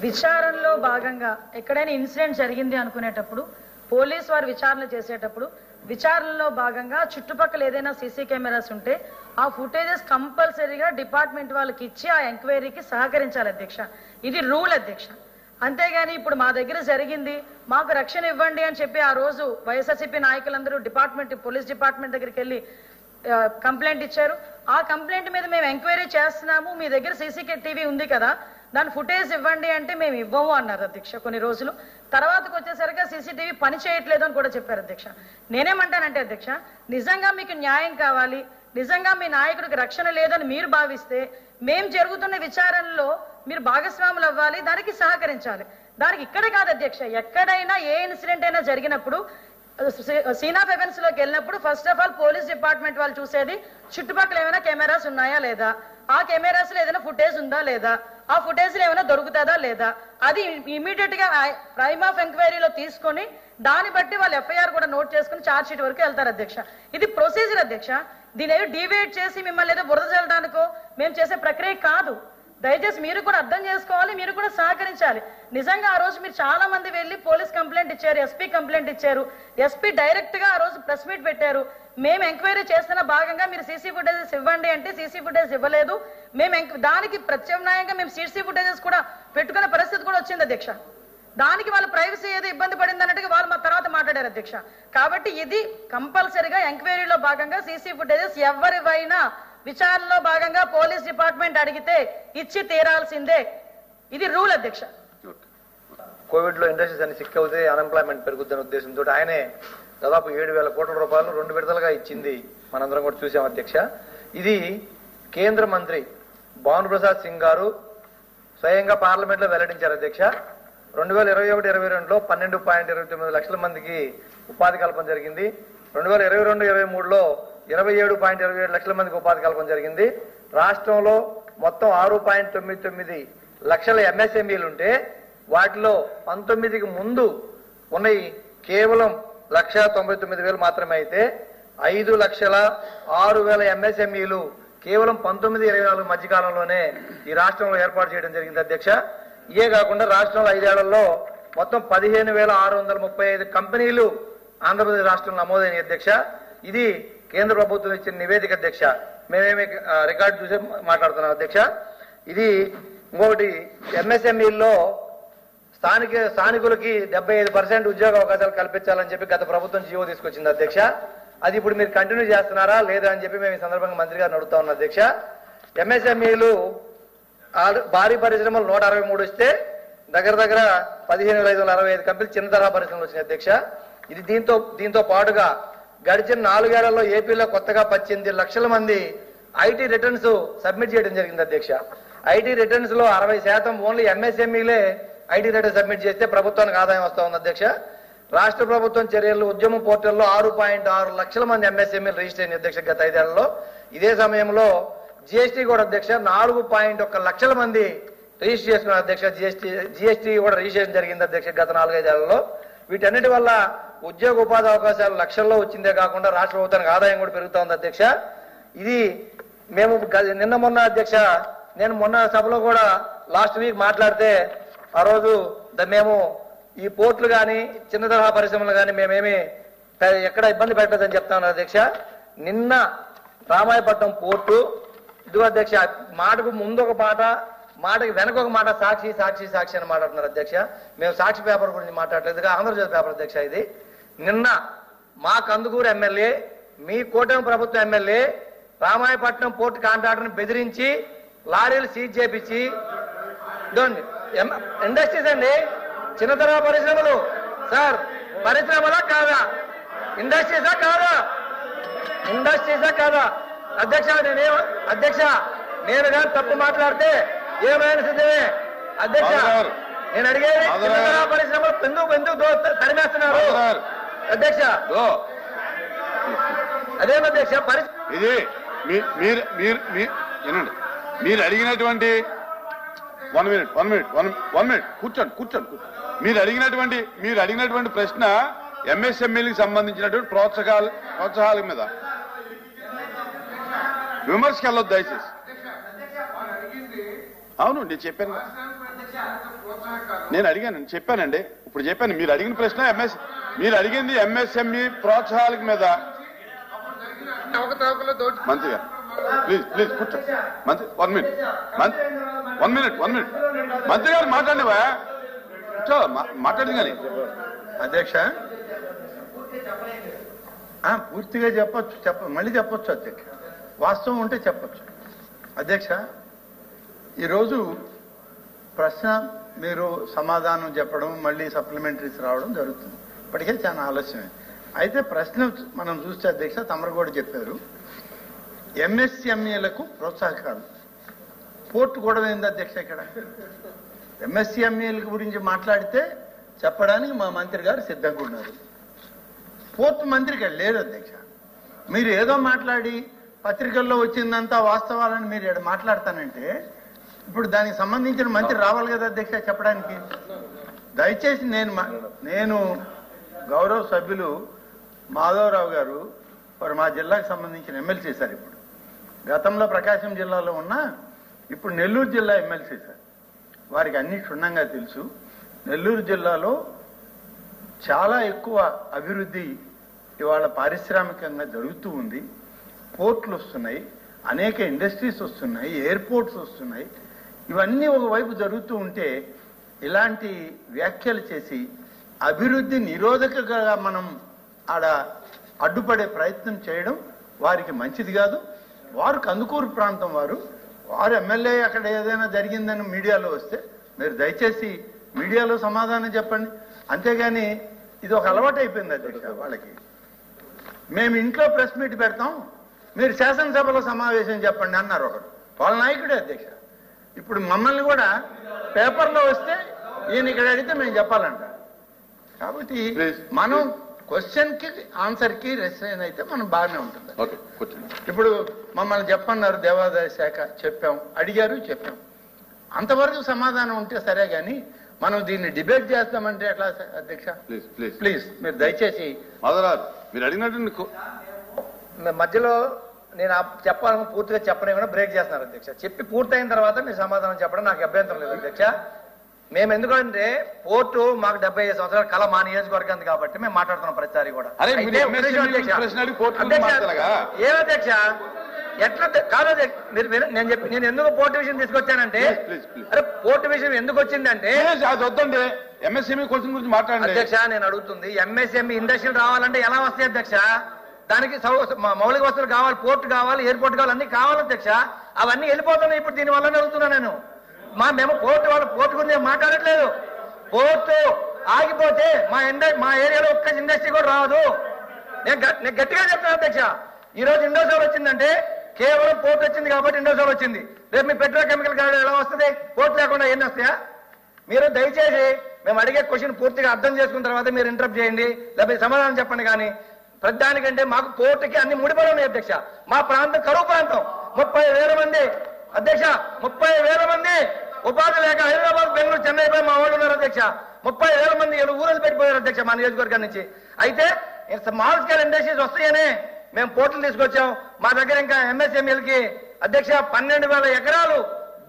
విచారణలో భాగంగా ఎక్కడైనా ఇన్సిడెంట్ జరిగింది అనుకునేటప్పుడు పోలీస్ వారు విచారణ చేసేటప్పుడు విచారణలో భాగంగా చుట్టుపక్కల ఏదైనా సీసీ కెమెరాస్ ఉంటే ఆ ఫుటేజెస్ కంపల్సరీగా డిపార్ట్మెంట్ వాళ్ళకి ఇచ్చి ఆ ఎంక్వైరీకి సహకరించాలి అధ్యక్ష. ఇది రూల్ అధ్యక్ష. అంతేగాని ఇప్పుడు మా దగ్గర జరిగింది మాకు రక్షణ ఇవ్వండి అని చెప్పి ఆ రోజు వైఎస్ఆర్సీపీ నాయకులందరూ పోలీస్ డిపార్ట్మెంట్ దగ్గరికి వెళ్ళి కంప్లైంట్ ఇచ్చారు. ఆ కంప్లైంట్ మీద మేము ఎంక్వైరీ చేస్తున్నాము, మీ దగ్గర సీసీటీవీ ఉంది కదా దాని ఫుటేజ్ ఇవ్వండి అంటే మేము ఇవ్వము అన్నారు అధ్యక్ష. కొన్ని రోజులు తర్వాతకు వచ్చేసరికి సీసీటీవీ పని చేయట్లేదు అని కూడా చెప్పారు అధ్యక్ష. నేనేమంటానంటే అధ్యక్ష, నిజంగా మీకు న్యాయం కావాలి, నిజంగా మీ నాయకుడికి రక్షణ లేదని మీరు భావిస్తే మేము జరుగుతున్న విచారణలో మీరు భాగస్వాములు అవ్వాలి, దానికి సహకరించాలి. దానికి ఇక్కడ కాదు అధ్యక్ష, ఎక్కడైనా ఏ ఇన్సిడెంట్ అయినా జరిగినప్పుడు సీన్ ఆఫ్ ఎఫెన్స్ లోకి వెళ్ళినప్పుడు first of all police department వాళ్ళు చూసేది చుట్టుపక్కల ఏమైనా కెమెరాస్ ఉన్నాయా లేదా, ఆ కెమెరాస్ లో ఏదైనా ఫుటేజ్ ఉందా లేదా, ఆ ఫుటేజ్ లో ఏమైనా దొరుకుతుందా లేదా, అది ఇమీడియట్ గా ప్రైమ్ ఆఫ్ ఎంక్వైరీలో తీసుకొని దాన్ని బట్టి వాళ్ళు ఎఫ్ఐఆర్ కూడా నోట్ చేసుకుని ఛార్జ్ షీట్ వరకు వెళ్తారు అధ్యక్ష. ఇది ప్రొసీజర్ అధ్యక్ష. దీని ఏదో డివేట్ చేసి మిమ్మల్ని ఏదో బురద చల్లడానికో మేము చేసే ప్రక్రియ కాదు. దయచేసి మీరు కూడా అర్థం చేసుకోవాలి, మీరు కూడా సహకరించాలి. నిజంగా ఆ రోజు మీరు చాలా మంది వెళ్ళి పోలీస్ కంప్లైంట్ ఇచ్చారు, ఎస్పీ కంప్లైంట్ ఇచ్చారు, ఎస్పీ డైరెక్ట్ గా ఆ రోజు ప్రెస్ మీట్ పెట్టారు. మేము ఎంక్వైరీ చేస్తున్న భాగంగా మీరు సీసీ ఫుటేజెస్ ఇవ్వండి అంటే సీసీ ఫుటేజ్ ఇవ్వలేదు. మేము దానికి ప్రత్యామ్నాయంగా మేము సీసీ ఫుటేజెస్ కూడా పెట్టుకునే పరిస్థితి కూడా వచ్చింది అధ్యక్ష. దానికి వాళ్ళ ప్రైవసీ ఏదో ఇబ్బంది పడింది అన్నట్టుగా వాళ్ళు మా తర్వాత మాట్లాడారు అధ్యక్ష. కాబట్టి ఇది కంపల్సరిగా ఎంక్వైరీలో భాగంగా సీసీ ఫుటేజెస్ ఎవరివైనా విచారణలో భాగంగా పోలీస్ డిపార్ట్మెంట్ అడిగితే ఇచ్చి తీరాల్సిందే. ఇది రూల్ అధ్యక్ష. కోవిడ్ లో ఇండస్ట్రీస్ అన్ని సిక్ అవుతే అన్ఎంప్లాయ్మెంట్ పెరుగుతున్న ఉద్దేశంతో ఆయనే దాదాపు 7,000 కోట్ల రూపాయలు 2 విడతలుగా ఇచ్చింది మనందరం కూడా చూసాం అధ్యక్ష. ఇది కేంద్ర మంత్రి భానుప్రసాద్ సింగ్ గారు స్వయంగా పార్లమెంట్ లో వెల్లడించారు అధ్యక్ష. 2021-22లో 12.29 లక్షల మందికి ఉపాధి కల్పన జరిగింది. 2022-23లో 27.27 లక్షల మందికి ఉపాధి కల్పన జరిగింది. రాష్ట్రంలో మొత్తం 6.99 లక్షల ఎంఎస్ఎంఈలు ఉంటే వాటిలో 19కి ముందు ఉన్నాయి కేవలం 1,99,000 మాత్రమే. అయితే 5,06,000 ఎంఎస్ఎంఈలు కేవలం 19-24 మధ్యకాలంలోనే ఈ రాష్ట్రంలో ఏర్పాటు చేయడం జరిగింది అధ్యక్ష. ఇవే కాకుండా రాష్ట్రంలో 5 ఏళ్లలో మొత్తం 15,635 కంపెనీలు ఆంధ్రప్రదేశ్ రాష్ట్రంలో నమోదైన అధ్యక్ష. ఇది కేంద్ర ప్రభుత్వం ఇచ్చిన నివేదిక అధ్యక్ష. మేమేమి రికార్డు చూసి మాట్లాడుతున్నాం అధ్యక్ష. ఇది ఇంకొకటి ఎంఎస్ఎంఈల్లో స్థానికులకి 75% ఉద్యోగ అవకాశాలు కల్పించాలని చెప్పి గత ప్రభుత్వం జీవో తీసుకొచ్చింది అధ్యక్ష. అది ఇప్పుడు మీరు కంటిన్యూ చేస్తున్నారా లేదా అని చెప్పి మేము ఈ సందర్భంగా మంత్రి గారిని అడుగుతా ఉన్నాం అధ్యక్ష. ఎంఎస్ఎంఈలు భారీ పరిశ్రమలు 163 ఇస్తే దగ్గర 15,565 కంపెనీలు చిన్న తరహా పరిశ్రమలు వచ్చినాయి అధ్యక్ష. ఇది దీంతో పాటుగా గడిచిన 4 ఏళ్లలో ఏపీలో కొత్తగా 18 లక్షల మంది ఐటీ రిటర్న్స్ సబ్మిట్ చేయడం జరిగింది అధ్యక్ష. ఐటీ రిటర్న్స్ లో 60% ఓన్లీ ఎంఎస్ఎంఈలే ఐటీ రిటర్న్ సబ్మిట్ చేస్తే ప్రభుత్వానికి ఆదాయం వస్తా ఉంది అధ్యక్ష. రాష్ట్ర ప్రభుత్వం చర్యలు ఉద్యమ పోర్టల్లో 6.6 లక్షల మంది ఎంఎస్ఎంఈలు రిజిస్టర్ అయిన అధ్యక్ష గత 5 ఏళ్లలో. ఇదే సమయంలో జిఎస్టీ కూడా అధ్యక్ష 4.1 లక్షల మంది రిజిస్టర్ చేసుకున్నారు అధ్యక్ష. జిఎస్టీ కూడా రిజిస్ట్రేషన్ జరిగింది అధ్యక్ష గత 4-5 ఏళ్లలో. వీటన్నిటి వల్ల ఉద్యోగ ఉపాధి అవకాశాలు లక్షల్లో వచ్చిందే కాకుండా రాష్ట్ర ప్రభుత్వానికి ఆదాయం కూడా పెరుగుతా ఉంది అధ్యక్ష. ఇది మేము మొన్న అధ్యక్ష, నేను మొన్న సభలో కూడా లాస్ట్ వీక్ మాట్లాడితే ఆ రోజు మేము ఈ పోర్టులు కానీ చిన్న తరహా పరిశ్రమలు కానీ మేమేమి ఎక్కడ ఇబ్బంది పెట్టదని చెప్తా ఉన్నాను అధ్యక్ష. నిన్న రామాయపట్నం పోర్టు ఇదిగో అధ్యక్ష, మాటకు ముందు ఒక మాట, మాటకి వెనక ఒక మాట, సాక్షి సాక్షి సాక్షి అని మాట్లాడుతున్నారు అధ్యక్ష. మేము సాక్షి పేపర్ గురించి మాట్లాడలేదు, ఆంధ్రజ్యోతి పేపర్ అధ్యక్ష. ఇది నిన్న మా కందుకూరు ఎమ్మెల్యే, మీ కూటమి ప్రభుత్వం ఎమ్మెల్యే రామాయపట్నం పోర్టు కాంట్రాక్టర్ని బెదిరించి లారీలు సీజ్ చేపించి ఇండస్ట్రీస్ అండి, చిన్న తరహా పరిశ్రమలు సార్, పరిశ్రమలా కాదా, ఇండస్ట్రీసా కాదా, ఇండస్ట్రీసా కాదా అధ్యక్ష? అధ్యక్ష నేను కానీ తప్పు మాట్లాడితే ఏమైనా సిద్ధమే అధ్యక్ష. నేను అడిగేది చిన్న తరహా పరిశ్రమలు ఎందుకు తరిమేస్తున్నారు అధ్యక్ష? అదేమో అధ్యక్ష ఇది మీరు అడిగినటువంటి 1 మినిట్ కూర్చోండి. మీరు అడిగినటువంటి ప్రశ్న ఎంఎస్ఎంఈలకు సంబంధించినటువంటి ప్రోత్సాహాల మీద విమర్శకు వెళ్ళొద్దు దయచేసి. అవును నేను చెప్పాను, నేను అడిగాను, చెప్పానండి. ఇప్పుడు చెప్పాను, మీరు అడిగిన ప్రశ్న మీరు అడిగింది ఎంఎస్ఎంఈ ప్రోత్సాహాల మీద. మంత్రి గారు ప్లీజ్ కూర్చో. మంత్రి 1 మినిట్ మంత్రి గారు మాట్లాడినవా? కూర్చో, మాట్లాడింది కానీ. అధ్యక్ష పూర్తిగా మళ్ళీ చెప్పొచ్చు అధ్యక్ష, వాస్తవం ఉంటే చెప్పొచ్చు. అధ్యక్ష ఈరోజు ప్రశ్న మీరు సమాధానం చెప్పడం మళ్ళీ సప్లిమెంటరీస్ రావడం జరుగుతుంది. ఇప్పటికే చాలా ఆలస్యమే. అయితే ప్రశ్న మనం చూస్తే అధ్యక్ష తమరు కూడా చెప్పారు, ఎంఎస్ఎంఈలకు ప్రోత్సాహకాలు. పోర్టు గొడవ ఏంది అధ్యక్ష? ఇక్కడ ఎంఎస్ఎంఈల గురించి మాట్లాడితే చెప్పడానికి మా మంత్రి గారు సిద్ధంగా ఉన్నారు. పోర్టు మంత్రికి లేరు అధ్యక్ష. మీరు ఏదో మాట్లాడి పత్రికల్లో వచ్చిందంతా వాస్తవాలని మీరు ఇక్కడ మాట్లాడతానంటే ఇప్పుడు దానికి సంబంధించిన మంత్రి రావాలి కదా అధ్యక్ష చెప్పడానికి. దయచేసి నేను గౌరవ సభ్యులు మాధవరావు గారు వారు మా జిల్లాకు సంబంధించిన ఎమ్మెల్సీ సార్. ఇప్పుడు గతంలో ప్రకాశం జిల్లాలో ఉన్న ఇప్పుడు నెల్లూరు జిల్లా ఎమ్మెల్సీ సార్. వారికి అన్ని క్షుణ్ణంగా తెలుసు. నెల్లూరు జిల్లాలో చాలా ఎక్కువ అభివృద్ధి ఇవాళ పారిశ్రామికంగా జరుగుతూ ఉంది. పోర్ట్లు వస్తున్నాయి, అనేక ఇండస్ట్రీస్ వస్తున్నాయి, ఎయిర్పోర్ట్స్ వస్తున్నాయి. ఇవన్నీ ఒకవైపు జరుగుతూ ఉంటే ఇలాంటి వ్యాఖ్యలు చేసి అభివృద్ధి నిరోధకగా మనం ఆడ అడ్డుపడే ప్రయత్నం చేయడం వారికి మంచిది కాదు. వారు కందుకూరు ప్రాంతం వారు ఎమ్మెల్యే అక్కడ ఏదైనా జరిగిందని మీడియాలో వస్తే మీరు దయచేసి మీడియాలో సమాధానం చెప్పండి. అంతేగాని ఇది ఒక అలవాటు అయిపోయింది అధ్యక్ష వాళ్ళకి. మేము ఇంట్లో ప్రెస్ మీట్ పెడతాం, మీరు శాసనసభలో సమావేశం చెప్పండి అన్నారు ఒకరు. వాళ్ళ నాయకుడే అధ్యక్ష. ఇప్పుడు మమ్మల్ని కూడా పేపర్లో వస్తే ఈయన ఇక్కడ అడిగితే మేము చెప్పాలంట. కాబట్టి మనం క్వశ్చన్ కి ఆన్సర్ కి రెస్పాన్స్ అయితే మనం బాగానే ఉంటుంది. ఇప్పుడు మమ్మల్ని చెప్పన్నారు దేవాదాయ శాఖ, చెప్పాం, అడిగారు, చెప్పాం. అంతవరకు సమాధానం ఉంటే సరే గాని మనం దీన్ని డిబేట్ చేస్తామంటే ఎట్లా అధ్యక్ష? ప్లీజ్ మీరు దయచేసి మీరు అడిగినట్టు మధ్యలో నేను చెప్పాలని పూర్తిగా చెప్పలేకుండా బ్రేక్ చేస్తున్నారు అధ్యక్ష. చెప్పి పూర్తయిన తర్వాత మీరు సమాధానం చెప్పడం నాకు అభ్యంతరం లేదు అధ్యక్ష. మేము ఎందుకంటే పోర్టు మాకు 75 సంవత్సరాల కళ మా నియోజకవర్గం కాబట్టి మేము మాట్లాడుతున్నాం ప్రతిసారి కూడా. ఏమధ్యక్ష ఎట్లా కాదు నేను ఎందుకు పోర్టు విషయం తీసుకొచ్చానంటే, అరే పోర్టు విషయం ఎందుకు వచ్చిందంటే ఎంఎస్ఎంఈ క్వశ్చన్ గురించి మాట్లాడండి అధ్యక్ష. నేను అడుగుతుంది ఎంఎస్ఎంఈ ఇండస్ట్రీలు రావాలంటే ఎలా వస్తాయి అధ్యక్ష? దానికి మౌలిక వస్తువులు కావాలి, పోర్టు కావాలి, ఎయిర్పోర్ట్ కావాలి, అన్ని కావాలి అధ్యక్ష. అవన్నీ వెళ్ళిపోతున్నాయి ఇప్పుడు. దీని వల్ల అడుగుతున్నా నేను. మేము పోర్టు గురించి మాట్లాడట్లేదు. పోర్టు ఆగిపోతే మా ఏరియాలో ఒక్క ఇండస్ట్రీ కూడా రాదు. నేను గట్టిగా చెప్తాను అధ్యక్ష. ఈ రోజు ఇండోసోల్ వచ్చిందంటే కేవలం పోర్టు వచ్చింది కాబట్టి ఇండోసోల్ వచ్చింది. రేపు మీ పెట్రోకెమికల్ గాడి ఎలా వస్తుంది? పోర్టు లేకుండా ఎన్ని వస్తాయా? మీరు దయచేసి మేము అడిగే క్వశ్చన్ పూర్తిగా అర్థం చేసుకున్న తర్వాత మీరు ఇంటరప్ట్ చేయండి, లేకపోతే సమాధానం చెప్పండి. కానీ ప్రతిదానికంటే మాకు పోర్టుకి అన్ని ముడిపడి ఉన్నాయి అధ్యక్ష. మా ప్రాంతం కరువు ప్రాంతం. 30,000 మంది అధ్యక్ష, 30,000 మంది ఉపాధి లేక హైదరాబాద్, బెంగళూరు, చెన్నై పై మా వాళ్ళు ఉన్నారు అధ్యక్ష. 30,000 మంది ఊరలు పెట్టిపోయారు అధ్యక్ష మా నియోజకవర్గం నుంచి. అయితే స్మాల్ స్కేల్ ఇండస్ట్రీస్ వస్తాయని మేము పోర్టులు తీసుకొచ్చాం. మా దగ్గర ఇంకా ఎంఎస్ఎంఈలకి అధ్యక్ష 12,000 ఎకరాలు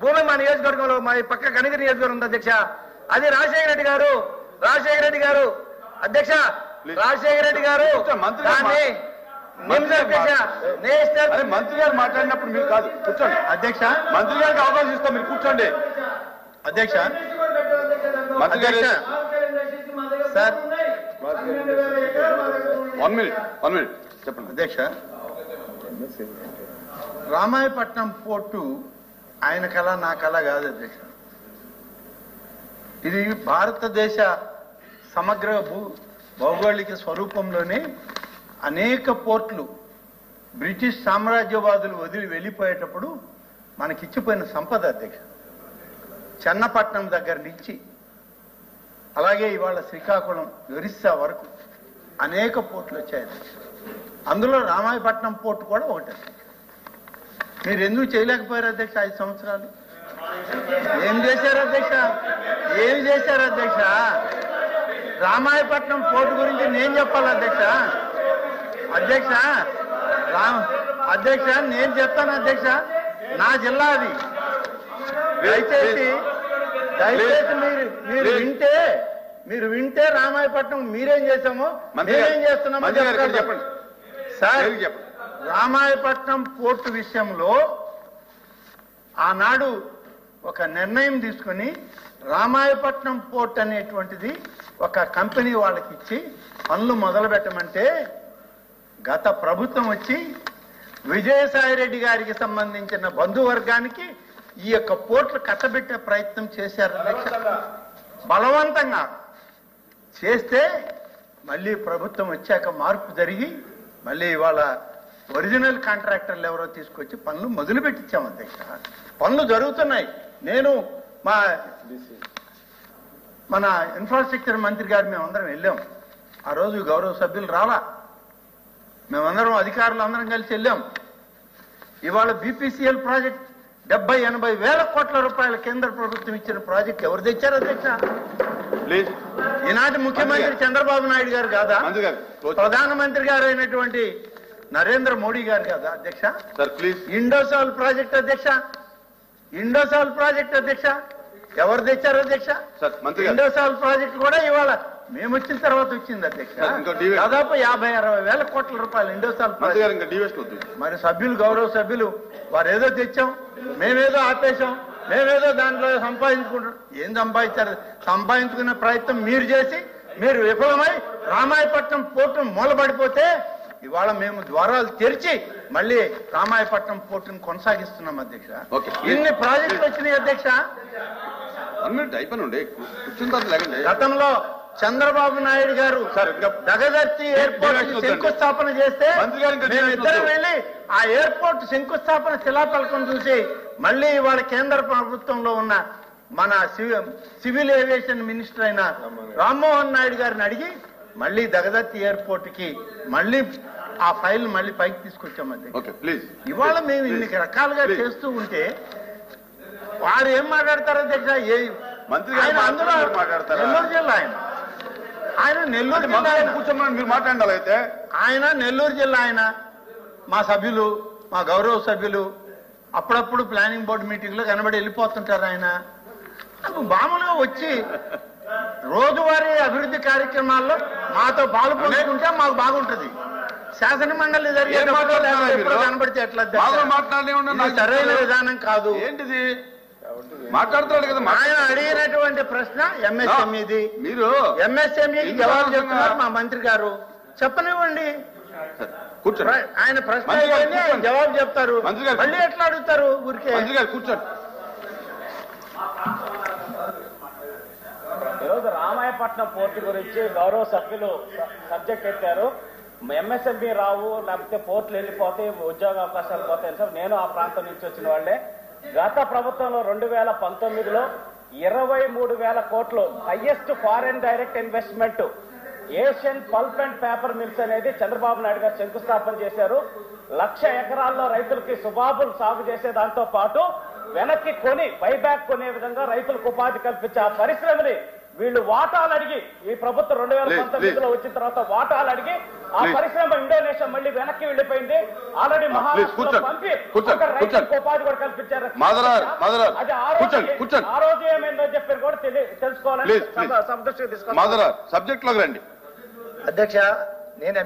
భూమి మా నియోజకవర్గంలో, మా పక్క కనిగిరి నియోజకవర్గం ఉంది అధ్యక్ష. అది రాజశేఖర రెడ్డి గారు అధ్యక్ష, రాజశేఖర రెడ్డి గారు మంత్రి గారు మాట్లాడినప్పుడు మీరు కాదు కూర్చోండి అధ్యక్ష. మంత్రి గారికి అవకాశం ఇస్తాం, మీరు కూర్చోండి అధ్యక్ష. మంత్రి గారు సార్ 1 మినిట్ చెప్పండి అధ్యక్ష. రామాయపట్నం పోర్టు ఆయన కళ నా కళ కాదు అధ్యక్ష. ఇది భారతదేశ సమగ్ర భౌగోళిక స్వరూపంలోనే అనేక పోర్ట్లు బ్రిటిష్ సామ్రాజ్యవాదులు వదిలి వెళ్ళిపోయేటప్పుడు మనకిచ్చిపోయిన సంపద అధ్యక్ష. చెన్నపట్నం దగ్గర నుంచి అలాగే ఇవాళ శ్రీకాకుళం, ఒరిస్సా వరకు అనేక పోర్ట్లు వచ్చాయి అధ్యక్ష. అందులో రామాయపట్నం పోర్టు కూడా ఒకటి. మీరు ఎందుకు చేయలేకపోయారు అధ్యక్ష? 5 సంవత్సరాలు ఏం చేశారు అధ్యక్ష? రామాయపట్నం పోర్టు గురించి నేను చెప్పాలి అధ్యక్ష. అధ్యక్ష నేను చెప్తాను అధ్యక్ష. నా జిల్లా అది. దయచేసి మీరు వింటే రామాయపట్నం మీరేం చేశామో మేమేం చేస్తున్నామో చెప్పండి సార్. రామాయపట్నం పోర్టు విషయంలో ఆనాడు ఒక నిర్ణయం తీసుకుని రామాయపట్నం పోర్ట్ అనేటువంటిది ఒక కంపెనీ వాళ్ళకి ఇచ్చి పనులు మొదలు పెట్టమంటే గత ప్రభుత్వం వచ్చి విజయసాయిరెడ్డి గారికి సంబంధించిన బంధువర్గానికి ఈ యొక్క పోర్టులు కట్టబెట్టే ప్రయత్నం చేశారు అధ్యక్ష. బలవంతంగా చేస్తే మళ్ళీ ప్రభుత్వం వచ్చాక మార్పు జరిగి మళ్ళీ ఇవాళ ఒరిజినల్ కాంట్రాక్టర్లు ఎవరో తీసుకొచ్చి పనులు మొదలు పెట్టించాం అధ్యక్ష. పనులు జరుగుతున్నాయి. నేను మన ఇన్ఫ్రాస్ట్రక్చర్ మంత్రి గారు మేమందరం వెళ్ళాం. ఆ రోజు గౌరవ సభ్యులు రాలా, మేమందరం అధికారులు అందరం కలిసి వెళ్ళాం. ఇవాళ బీపీసీఎల్ ప్రాజెక్ట్ 70-80 వేల కోట్ల రూపాయల కేంద్ర ప్రభుత్వం ఇచ్చిన ప్రాజెక్ట్ ఎవరు తెచ్చారు అధ్యక్ష? ఈనాటి ముఖ్యమంత్రి చంద్రబాబు నాయుడు గారు కాదా? ప్రధానమంత్రి గారు అయినటువంటి నరేంద్ర మోడీ గారు కాదా అధ్యక్ష? ఇండోసాల్ ప్రాజెక్ట్ అధ్యక్ష, ఇండోసాల్ ప్రాజెక్ట్ అధ్యక్ష ఎవరు తెచ్చారు అధ్యక్ష? ఇండోసాల్ ప్రాజెక్ట్ కూడా ఇవాళ మేము వచ్చిన తర్వాత వచ్చింది అధ్యక్ష. దాదాపు 50-60 వేల కోట్ల రూపాయలు ఇండోసాల్ ప్రాజెక్ట్. మరి సభ్యులు, గౌరవ సభ్యులు వారు ఏదో తెచ్చాం, మేమేదో ఆపేశాం, మేమేదో దాంట్లో సంపాదించుకుంటాం. ఏం సంపాదించారు? సంపాదించుకునే ప్రయత్నం మీరు చేసి మీరు విఫలమై రామాయపట్నం పోర్టు మూలబడిపోతే ఇవాళ మేము ద్వారాలు తెరిచి మళ్ళీ రామాయపట్నం పోర్టును కొనసాగిస్తున్నాం అధ్యక్ష. ఇన్ని ప్రాజెక్టులు వచ్చినాయి అధ్యక్ష. గతంలో చంద్రబాబు నాయుడు గారు దగదర్తి ఎయిర్పోర్ట్ శంకుస్థాపన చేస్తే మేమిద్దరం వెళ్ళి ఆ ఎయిర్పోర్ట్ శంకుస్థాపన శిలాఫలకం చూసి మళ్ళీ ఇవాళ కేంద్ర ప్రభుత్వంలో ఉన్న మన సివిల్ ఏవియేషన్ మినిస్టర్ అయిన రామ్మోహన్ నాయుడు గారిని అడిగి మళ్ళీ దగదర్తి ఎయిర్పోర్ట్ కి మళ్ళీ ఆ ఫైల్ మళ్ళీ పైకి తీసుకొచ్చాం అధ్యక్ష. ఇవాళ మేము ఇన్ని రకాలుగా చేస్తూ ఉంటే వారు ఏం మాట్లాడతారు అధ్యక్ష? నెల్లూరు జిల్లా ఆయన నెల్లూరు జిల్లా కూర్చోమని మీరు మాట్లాడాలి. అయితే ఆయన నెల్లూరు జిల్లా ఆయన మా సభ్యులు, మా గౌరవ సభ్యులు అప్పుడప్పుడు ప్లానింగ్ బోర్డు మీటింగ్ లో కనబడి వెళ్ళిపోతుంటారు. ఆయన మామూలుగా వచ్చి రోజువారీ అభివృద్ధి కార్యక్రమాల్లో మాతో పాల్పంచుకుంటే మాకు బాగుంటది. శాసన మండలి జరిగేటప్పుడు కనబడితే ఎట్లా సరైన విధానం కాదు. ఏంటిది మాట్లాడుతున్నాడు కదా. ఆయన అడిగినటువంటి ప్రశ్న ఎంఎస్ఎంఈది. మీరు ఎంఎస్ఎంఈకి జవాబు చెప్తున్నారు మా మంత్రి గారు. చెప్పనివ్వండి, ఆయన ప్రశ్న ఆయన జవాబు చెప్తారు. మళ్ళీ ఎట్లా అడుగుతారు ఊరికే? కూర్చోండి. ఈరోజు రామాయపట్నం పోర్టు గురించి గౌరవ సభ్యులు సబ్జెక్ట్ ఎత్తారు. ఎంఎస్ఎంఈ రావు, లేకపోతే పోర్టులు వెళ్ళిపోతే ఉద్యోగ అవకాశాలు పోతాయి సార్. నేను ఆ ప్రాంతం నుంచి వచ్చిన వాళ్ళే. గత ప్రభుత్వంలో 2019లో 23,000 కోట్లు highest foreign direct investment Asian pulp and paper mills అనేది చంద్రబాబు నాయుడు గారు శంకుస్థాపన చేశారు. 1,00,000 ఎకరాల్లో రైతులకి సుబాబులు సాగు చేసే దాంతో పాటు వెనక్కి కొని బైబ్యాక్ కొనే విధంగా రైతులకు ఉపాధి కల్పించే ఆ పరిశ్రమని వీళ్ళు వాటాలు అడిగి, ఈ ప్రభుత్వం 2019లో వచ్చిన తర్వాత వాటాలు అడిగి ఆ పరిశ్రమ ఇండోనేషియా మళ్ళీ వెనక్కి వెళ్ళిపోయింది. ఆల్రెడీ మహారాష్ట్రలో పంపి రైతులకు ఉపాధి కూడా కల్పించారు. అది ఆ రోజు ఏమైందో చెప్పి కూడా తెలుసుకోవాలని సబ్జెక్ట్ లోకి రండి అధ్యక్ష. నేను